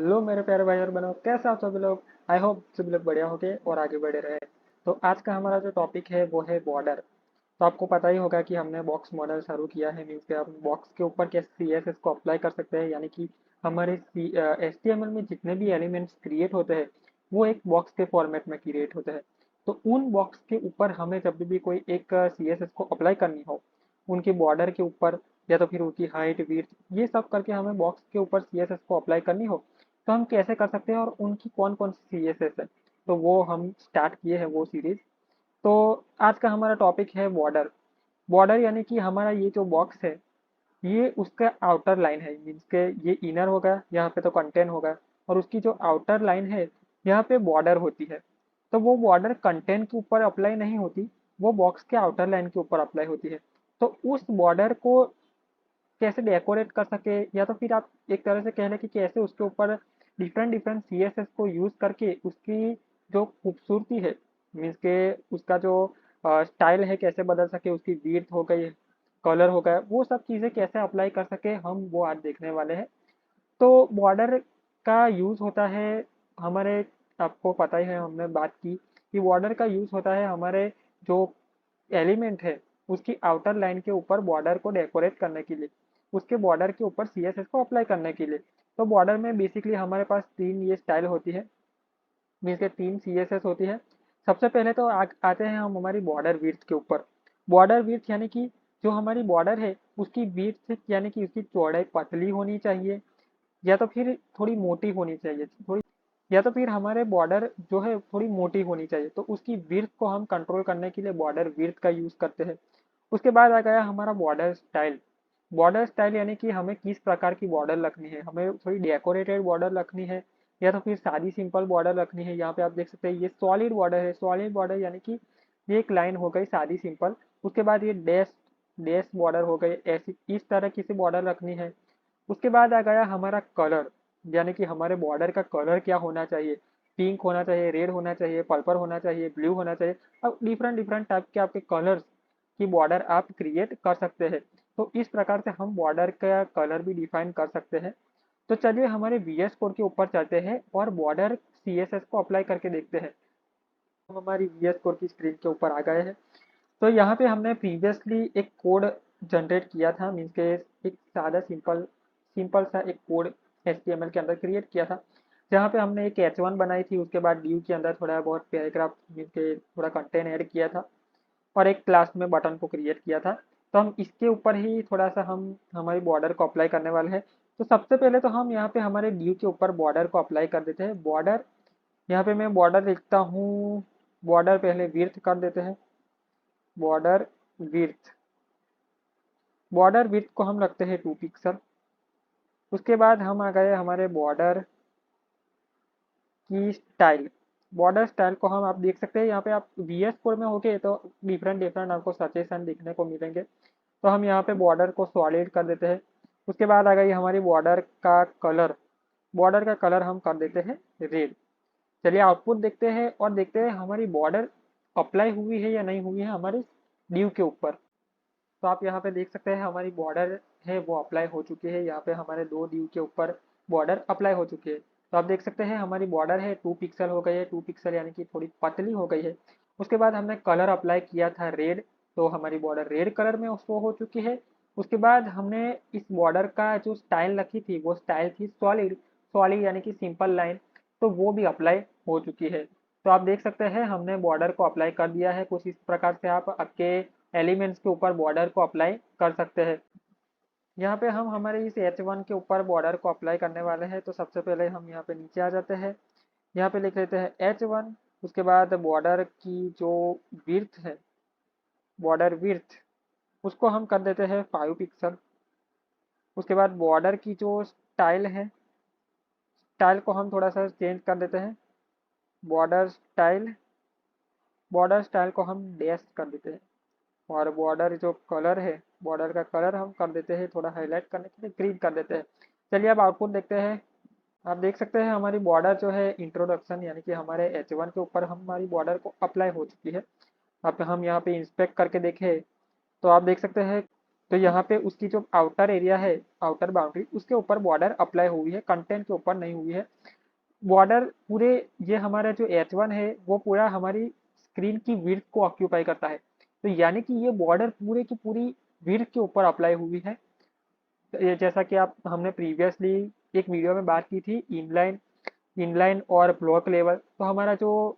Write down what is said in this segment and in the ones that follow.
Hello मेरे प्यारे भाई और बहनों, कैसे आप सभी लोग। आई होप सभी लोग बढ़िया होंगे और आगे बढ़े रहे। तो आज का हमारा जो टॉपिक है वो है बॉर्डर। तो आपको पता ही होगा कि हमने बॉक्स मॉडल शुरू किया है, मीन्स के हम बॉक्स के ऊपर कैसे सीएसएस को अप्लाई कर सकते हैं, यानी कि हमारे एचटीएमएल में जितने भी एलिमेंट्स क्रिएट होते हैं वो एक बॉक्स के फॉर्मेट में क्रिएट होते हैं। तो उन बॉक्स के ऊपर हमें जब भी कोई एक सीएसएस को अप्लाई करनी हो, उनके बॉर्डर के ऊपर या तो फिर उनकी हाइट विड्थ ये सब करके हमें बॉक्स के ऊपर सीएसएस को अप्लाई करनी हो, तो हम कैसे कर सकते हैं और उनकी कौन कौन सी सीएसएस है। तो वो हम स्टार्ट किए हैं वो सीरीज। तो आज का हमारा टॉपिक है बॉर्डर। बॉर्डर यानी कि हमारा ये जो बॉक्स है ये उसका आउटर लाइन है, मीन्स के ये इनर होगा, यहाँ पे तो कंटेंट होगा, और उसकी जो आउटर लाइन है यहाँ पे बॉर्डर होती है। तो वो बॉर्डर कंटेंट के ऊपर अप्लाई नहीं होती, वो बॉक्स के आउटर लाइन के ऊपर अप्लाई होती है। तो उस बॉर्डर को कैसे डेकोरेट कर सके, या तो फिर आप एक तरह से कह लें कि कैसे उसके ऊपर डिफरेंट डिफरेंट सीएसएस को यूज करके उसकी जो खूबसूरती है, मीन्स के उसका जो स्टाइल है कैसे बदल सके, उसकी विड्थ हो गई, कलर हो गया, वो सब चीज़ें कैसे अप्लाई कर सके हम वो आज देखने वाले हैं। तो बॉर्डर का यूज़ होता है हमारे, आपको पता ही है हमने बात की कि बॉर्डर का यूज़ होता है हमारे जो एलिमेंट है उसकी आउटर लाइन के ऊपर बॉर्डर को डेकोरेट करने के लिए, उसके बॉर्डर के ऊपर सीएसएस को अप्लाई करने के लिए। तो बॉर्डर में बेसिकली हमारे पास तीन ये स्टाइल होती है, मीन्स के तीन सीएसएस होती है। सबसे पहले तो आते हैं हम हमारी बॉर्डर विड्थ के ऊपर। बॉर्डर विड्थ यानी कि जो हमारी बॉर्डर है उसकी विड्थ यानी कि उसकी चौड़ाई पतली होनी चाहिए या तो फिर थोड़ी मोटी होनी चाहिए, थोड़ी, या तो फिर हमारे बॉर्डर जो है थोड़ी मोटी होनी चाहिए। तो उसकी विड्थ को हम कंट्रोल करने के लिए बॉर्डर विड्थ का यूज करते हैं। उसके बाद आ गया हमारा बॉर्डर स्टाइल। बॉर्डर स्टाइल यानी कि हमें किस प्रकार की बॉर्डर रखनी है, हमें थोड़ी डेकोरेटेड बॉर्डर रखनी है या तो फिर सादी सिंपल बॉर्डर रखनी है। यहाँ पे आप देख सकते हैं ये सॉलिड बॉर्डर है। सॉलिड बॉर्डर यानी कि ये एक लाइन हो गई सादी सिंपल, उसके बाद ये डैश डैश बॉर्डर हो गई, ऐसी इस तरह की सी बॉर्डर रखनी है। उसके बाद आ गया हमारा कलर, यानी कि हमारे बॉर्डर का कलर क्या होना चाहिए। पिंक होना चाहिए, रेड होना चाहिए, पर्पल होना चाहिए, ब्लू होना चाहिए। अब डिफरेंट डिफरेंट टाइप के आपके कलर्स की बॉर्डर आप क्रिएट कर सकते हैं। तो इस प्रकार से हम बॉर्डर का कलर भी डिफाइन कर सकते हैं। तो चलिए हमारे वीएस कोड के ऊपर चलते हैं और बॉर्डर सीएसएस को अप्लाई करके देखते हैं। हम हमारी वीएस कोड की स्क्रीन के ऊपर आ गए हैं। तो यहाँ पे हमने प्रीवियसली एक कोड जनरेट किया था, मीन्स के एक सादा सिंपल सिंपल सा एक कोड एचटीएमएल के अंदर क्रिएट किया था, जहाँ पे हमने एक H1 बनाई थी, उसके बाद ड्यू के अंदर थोड़ा बहुत पैराग्राफ मीन्स के थोड़ा कंटेंट ऐड किया था और एक क्लास में बटन को क्रिएट किया था। तो हम इसके ऊपर ही थोड़ा सा हम हमारी बॉर्डर को अप्लाई करने वाले हैं। तो सबसे पहले तो हम यहाँ पे हमारे ड्यू के ऊपर बॉर्डर को अप्लाई कर देते हैं। बॉर्डर, यहाँ पे मैं बॉर्डर लिखता हूँ, बॉर्डर पहले विड्थ कर देते हैं, बॉर्डर विड्थ, बॉर्डर विड्थ को हम रखते हैं 2 पिक्सल। उसके बाद हम आ गए हमारे बॉर्डर की स्टाइल। बॉर्डर स्टाइल को हम आप देख सकते हैं यहाँ पे, आप वीएस कोड में होके तो डिफरेंट डिफरेंट आपको सजेशन देखने को मिलेंगे। तो हम यहाँ पे बॉर्डर को सॉलिड कर देते हैं। उसके बाद आ गई हमारी बॉर्डर का कलर। बॉर्डर का कलर हम कर देते हैं रेड। चलिए आउटपुट देखते हैं और देखते हैं हमारी बॉर्डर अप्लाई हुई है या नहीं हुई है हमारे ड्यू के ऊपर। तो आप यहाँ पे देख सकते हैं हमारी बॉर्डर है वो अप्लाई हो चुकी है। यहाँ पे हमारे दो ड्यू के ऊपर बॉर्डर अप्लाई हो चुकी है। तो आप देख सकते हैं हमारी बॉर्डर है 2 पिक्सल हो गई है, 2 पिक्सल यानी कि थोड़ी पतली हो गई है। उसके बाद हमने कलर अप्लाई किया था रेड, तो हमारी बॉर्डर रेड कलर में उसको हो चुकी है। उसके बाद हमने इस बॉर्डर का जो स्टाइल रखी थी वो स्टाइल थी सॉलिड, सॉलिड यानी कि सिंपल लाइन, तो वो भी अप्लाई हो चुकी है। तो आप देख सकते हैं हमने बॉर्डर को अप्लाई कर दिया है। कुछ इस प्रकार से आप आपके एलिमेंट्स के ऊपर बॉर्डर को अप्लाई कर सकते हैं। यहाँ पे हम हमारे इस H1 के ऊपर बॉर्डर को अप्लाई करने वाले हैं। तो सबसे पहले हम यहाँ पे नीचे आ जाते हैं, यहाँ पे लिख लेते हैं H1। उसके बाद बॉर्डर की जो विड्थ है, बॉर्डर विड्थ, उसको हम कर देते हैं 5 पिक्सल। उसके बाद बॉर्डर की जो स्टाइल है, स्टाइल को हम थोड़ा सा चेंज कर देते हैं, बॉर्डर स्टाइल, बॉर्डर स्टाइल को हम डैश कर देते हैं। और बॉर्डर जो कलर है, बॉर्डर का कलर हम कर देते हैं थोड़ा हाईलाइट करने के लिए ग्रीन कर देते हैं। चलिए अब आउटपुट देखते हैं। आप देख सकते हैं हमारी बॉर्डर जो है इंट्रोडक्शन यानी कि हमारे H1 के ऊपर हमारी बॉर्डर को अप्लाई हो चुकी है। अब हम यहाँ पे इंस्पेक्ट करके देखें तो आप देख सकते हैं तो यहाँ पे उसकी जो आउटर एरिया है, आउटर बाउंड्री, उसके ऊपर बॉर्डर अप्लाई हुई है, कंटेंट के ऊपर नहीं हुई है। बॉर्डर पूरे, ये हमारा जो H1 है वो पूरा हमारी स्क्रीन की विड्थ को ऑक्यूपाई करता है। तो यानी कि ये बॉर्डर पूरे की पूरी विड्थ के ऊपर अप्लाई हुई है। तो ये जैसा कि आप हमने प्रीवियसली एक वीडियो में बात की थी, इनलाइन इनलाइन और ब्लॉक लेवल। तो हमारा जो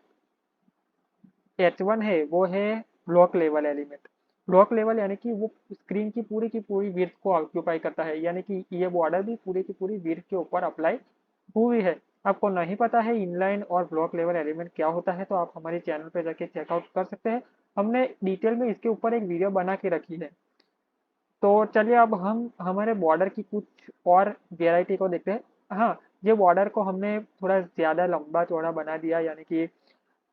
H1 है वो है block level element. Block level यानी कि वो स्क्रीन की पूरी विड्थ को ऑक्यूपाई करता है, यानी कि ये बॉर्डर भी पूरी की पूरी विड्थ के ऊपर अप्लाई हुई है। आपको नहीं पता है इनलाइन और ब्लॉक लेवल एलिमेंट क्या होता है, तो आप हमारे चैनल पे जाके चेकआउट कर सकते हैं। हमने डिटेल में इसके ऊपर एक वीडियो बना के रखी है। तो चलिए अब हम हमारे बॉर्डर की कुछ और वेराइटी को देखते हैं। हाँ, ये बॉर्डर को हमने थोड़ा ज़्यादा लंबा चौड़ा बना दिया, यानी कि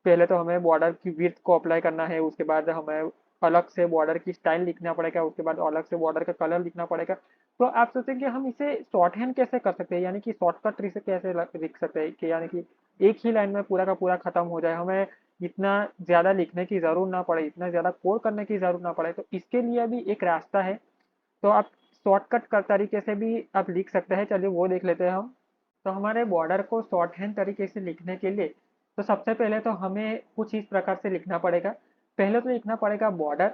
पहले तो हमें बॉर्डर की विड्थ को अप्लाई करना है, उसके बाद हमें अलग से बॉर्डर की स्टाइल लिखना पड़ेगा, उसके बाद अलग से बॉर्डर का कलर लिखना पड़ेगा। तो आप सोचेंगे हम इसे शॉर्ट हैंड कैसे कर सकते हैं, यानी कि शॉर्टकट ट्री से कैसे लिख सकते हैं कि यानी कि एक ही लाइन में पूरा का पूरा खत्म हो जाए, हमें इतना ज़्यादा लिखने की ज़रूर ना पड़े, इतना ज़्यादा कोड करने की ज़रूर ना पड़े। तो इसके लिए भी एक रास्ता है। तो आप शॉर्टकट कर तरीके से भी आप लिख सकते हैं, चलिए वो देख लेते हैं हम। तो हमारे बॉर्डर को शॉर्ट हैंड तरीके से लिखने के लिए तो सबसे पहले तो हमें कुछ इस प्रकार से लिखना पड़ेगा। पहले तो लिखना पड़ेगा बॉर्डर।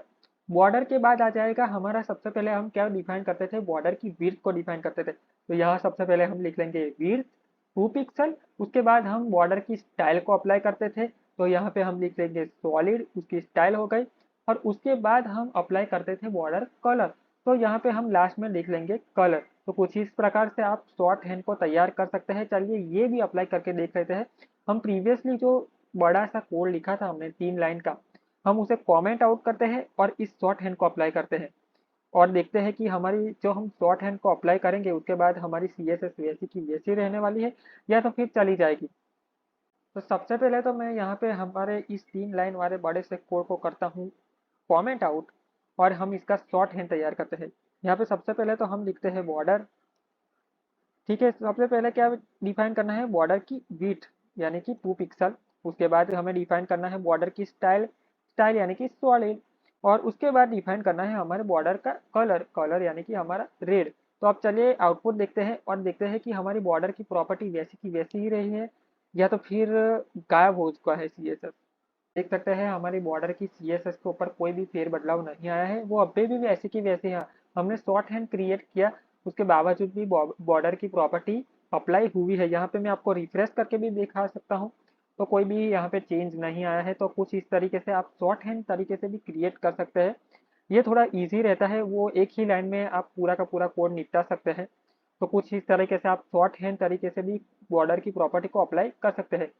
बॉर्डर के बाद आ जाएगा हमारा, सबसे पहले हम क्या डिफाइन करते थे, बॉर्डर की विड्थ को डिफाइन करते थे। तो यहाँ सबसे पहले हम लिख लेंगे विड्थ 2 पिक्सल। उसके बाद हम बॉर्डर की स्टाइल को अप्लाई करते थे, तो यहाँ पे हम लिख लेंगे सॉलिड, उसकी स्टाइल हो गई। और उसके बाद हम अप्लाई करते थे बॉर्डर कलर, तो यहाँ पे हम लास्ट में लिख लेंगे कलर। तो कुछ इस प्रकार से आप शॉर्ट हैंड को तैयार कर सकते हैं। चलिए ये भी अप्लाई करके देख लेते हैं। हम प्रीवियसली जो बड़ा सा कोड लिखा था हमने 3 लाइन का, हम उसे कमेंट आउट करते हैं और इस शॉर्ट हैंड को अप्लाई करते हैं, और देखते हैं कि हमारी जो हम शॉर्ट हैंड को अप्लाई करेंगे उसके बाद हमारी CSS वैसी की वैसी रहने वाली है या तो फिर चली जाएगी। तो सबसे पहले तो मैं यहाँ पे हमारे इस 3 लाइन वाले बड़े से कोड को करता हूँ कमेंट आउट, और हम इसका शॉर्ट हैंड तैयार करते हैं। यहाँ पे सबसे पहले तो हम लिखते हैं बॉर्डर। ठीक है, सबसे पहले क्या डिफाइन करना है, बॉर्डर की विड्थ यानी कि 2 पिक्सल। उसके बाद हमें डिफाइन करना है बॉर्डर की स्टाइल, स्टाइल यानी कि सॉलिड। और उसके बाद डिफाइन करना है हमारे बॉर्डर का कलर, कलर यानी कि हमारा रेड। तो अब चलिए आउटपुट देखते हैं और देखते हैं कि हमारी बॉर्डर की प्रॉपर्टी वैसी की वैसी ही रही है या तो फिर गायब हो चुका है CSS। देख सकते हैं हमारी बॉर्डर की CSS के ऊपर कोई भी फेर बदलाव नहीं आया है, वो अभी भी वैसे की वैसे हैं। हमने शॉर्ट हैंड क्रिएट किया, उसके बावजूद भी बॉर्डर की प्रॉपर्टी अप्लाई हुई है। यहाँ पे मैं आपको रिफ्रेश करके भी दिखा सकता हूँ, तो कोई भी यहाँ पे चेंज नहीं आया है। तो कुछ इस तरीके से आप शॉर्ट हैंड तरीके से भी क्रिएट कर सकते हैं। ये थोड़ा ईजी रहता है, वो एक ही लाइन में आप पूरा का पूरा कोड निपटा सकते हैं। तो कुछ इस तरीके से आप शॉर्ट हैंड तरीके से भी बॉर्डर की प्रॉपर्टी को अप्लाई कर सकते हैं।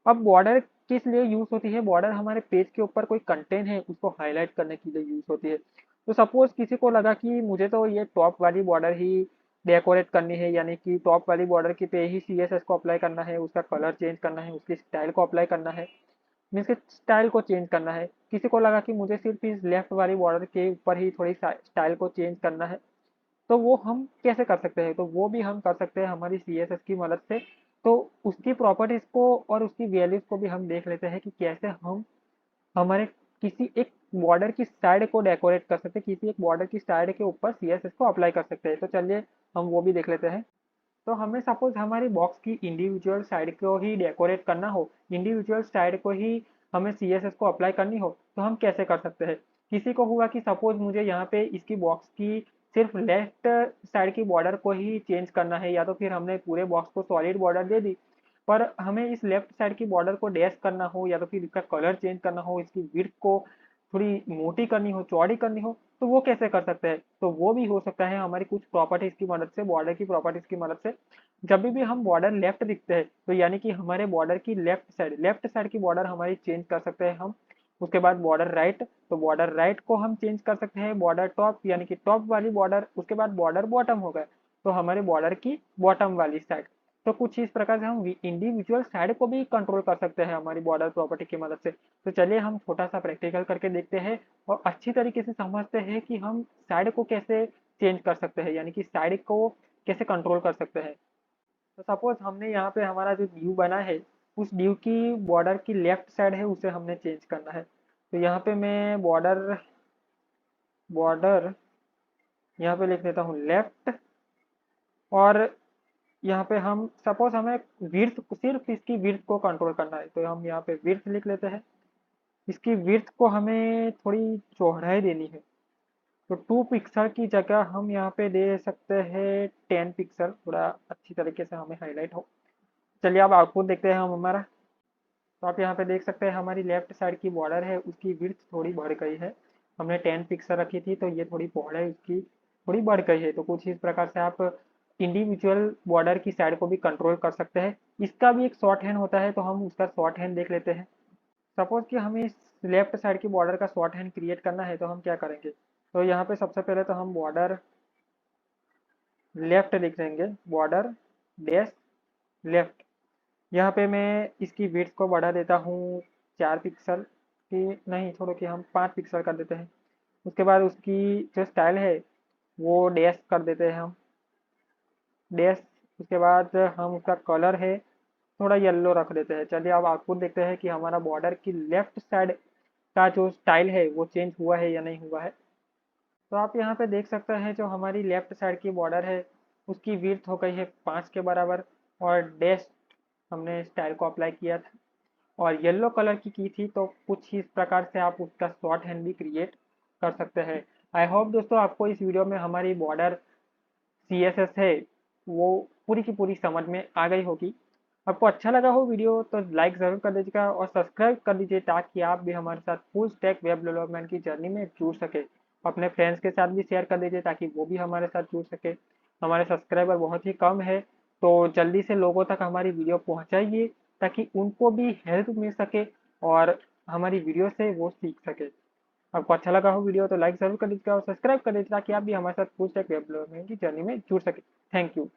अब बॉर्डर किस लिए यूज होती है, बॉर्डर हमारे पेज के ऊपर कोई कंटेंट है उसको हाईलाइट करने के लिए यूज होती है। तो सपोज किसी को लगा कि मुझे तो ये टॉप वाली बॉर्डर ही डेकोरेट करनी है, यानी कि टॉप वाली बॉर्डर की पे ही CSS को अप्लाई करना है, उसका कलर चेंज करना है, उसकी स्टाइल को अप्लाई करना है, मीन्स के स्टाइल को चेंज करना है। किसी को लगा कि मुझे सिर्फ इस लेफ्ट वाली बॉर्डर के ऊपर ही थोड़ी स्टाइल को चेंज करना है, तो वो हम कैसे कर सकते हैं, तो वो भी हम कर सकते हैं हमारी CSS की मदद से। तो उसकी प्रॉपर्टीज को और उसकी वैल्यूज को भी हम देख लेते हैं कि कैसे हम हमारे किसी एक बॉर्डर की साइड को डेकोरेट कर सकते हैं, किसी एक बॉर्डर की साइड के ऊपर CSS को अप्लाई कर सकते हैं। तो चलिए हम वो भी देख लेते हैं। तो हमें सपोज हमारी बॉक्स की इंडिविजुअल साइड को ही डेकोरेट करना हो, इंडिविजुअल साइड को ही हमें CSS को अप्लाई करनी हो, तो हम कैसे कर सकते हैं। किसी को हुआ कि सपोज मुझे यहाँ पे इसकी बॉक्स की सिर्फ लेफ्ट साइड की बॉर्डर को ही चेंज करना है, या तो फिर हमने पूरे बॉक्स को सॉलिड बॉर्डर दे दी, पर हमें इस लेफ्ट साइड की बॉर्डर को डैश करना हो, या तो फिर इसका कलर चेंज करना हो, इसकी विड्थ को थोड़ी मोटी करनी हो, चौड़ी करनी हो, तो वो कैसे कर सकते हैं। तो वो भी हो सकता है हमारी कुछ प्रॉपर्टीज की मदद से, बॉर्डर की प्रॉपर्टीज की मदद से। जब भी हम बॉर्डर लेफ्ट दिखते हैं तो यानी कि हमारे बॉर्डर की लेफ्ट साइड की बॉर्डर हमारी चेंज कर सकते हैं हम। उसके बाद बॉर्डर राइट, तो बॉर्डर राइट को हम चेंज कर सकते हैं। बॉर्डर टॉप यानी कि टॉप वाली बॉर्डर, उसके बाद बॉर्डर बॉटम हो गए, तो हमारे बॉर्डर की बॉटम वाली साइड। तो कुछ इस प्रकार से हम इंडिविजुअल साइड को भी कंट्रोल कर सकते हैं हमारी बॉर्डर प्रॉपर्टी की मदद से। तो चलिए हम छोटा सा प्रैक्टिकल करके देखते हैं और अच्छी तरीके से समझते हैं कि हम साइड को कैसे चेंज कर सकते हैं, यानी कि साइड को कैसे कंट्रोल कर सकते हैं। तो सपोज हमने यहाँ पे हमारा जो ड्यू बना है, उस ड्यू की बॉर्डर की लेफ्ट साइड है उसे हमने चेंज करना है। तो यहाँ पे मैं बॉर्डर बॉर्डर यहाँ पे लिख देता हूँ लेफ्ट, और यहाँ पे हम सपोज हमें विड्थ, सिर्फ इसकी विड्थ को कंट्रोल करना है, तो हम यहाँ पे विड्थ लिख लेते हैं। इसकी विड्थ को हमें थोड़ी चौड़ाई देनी है, तो 2 पिक्सल की जगह हम यहाँ पे दे सकते हैं 10 पिक्सल, थोड़ा अच्छी तरीके से हमें हाईलाइट हो। चलिए अब आउटपुट देखते हैं हम हमारा। तो आप यहाँ पे देख सकते हैं हमारी लेफ्ट साइड की बॉर्डर है, उसकी विड्थ थोड़ी बढ़ गई है। हमने 10 पिक्सल रखी थी, तो ये थोड़ी पौड़ाई उसकी थोड़ी बढ़ गई है। तो कुछ इस प्रकार से आप इंडिविजुअल बॉर्डर की साइड को भी कंट्रोल कर सकते हैं। इसका भी एक शॉर्ट हैंड होता है, तो हम उसका शॉर्ट हैंड देख लेते हैं। सपोज कि हमें इस लेफ्ट साइड की बॉर्डर का शॉर्ट हैंड क्रिएट करना है, तो हम क्या करेंगे? तो यहाँ पे सबसे पहले तो हम बॉर्डर लेफ्ट लिख देंगे, बॉर्डर डैश लेफ्ट। यहाँ पे मैं इसकी विड्थ को बढ़ा देता हूँ 4 पिक्सल की, नहीं छोड़ो कि हम 5 पिक्सल कर देते हैं। उसके बाद उसकी जो स्टाइल है वो डैश कर देते हैं हम, डैश। उसके बाद हम उसका कलर है थोड़ा येलो रख देते हैं। चलिए अब आउटपुट देखते हैं कि हमारा बॉर्डर की लेफ्ट साइड का जो स्टाइल है वो चेंज हुआ है या नहीं हुआ है। तो आप यहाँ पे देख सकते हैं जो हमारी लेफ्ट साइड की बॉर्डर है उसकी विड्थ हो गई है 5 के बराबर, और डैश हमने स्टाइल को अप्लाई किया था और येलो कलर की थी। तो कुछ इस प्रकार से आप उसका शॉर्ट हैंड भी क्रिएट कर सकते हैं। आई होप दोस्तों आपको इस वीडियो में हमारी बॉर्डर CSS है वो पूरी की पूरी समझ में आ गई होगी। आपको अच्छा लगा हो वीडियो तो लाइक ज़रूर कर दीजिएगा और सब्सक्राइब कर दीजिए, ताकि आप भी हमारे साथ फुल स्टैक वेब डेवलपमेंट की जर्नी में जुड़ सके। अपने फ्रेंड्स के साथ भी शेयर कर दीजिए ताकि वो भी हमारे साथ जुड़ सके। हमारे सब्सक्राइबर बहुत ही कम है, तो जल्दी से लोगों तक हमारी वीडियो पहुंचाइए ताकि उनको भी हेल्प मिल सके और हमारी वीडियो से वो सीख सके। आपको अच्छा लगा हो वीडियो तो लाइक ज़रूर कर दीजिएगा और सब्सक्राइब कर दीजिएगा ताकि आप भी हमारे साथ फुल स्टैक वेब डेवलपमेंट की जर्नी में जुड़ सके। Thank you.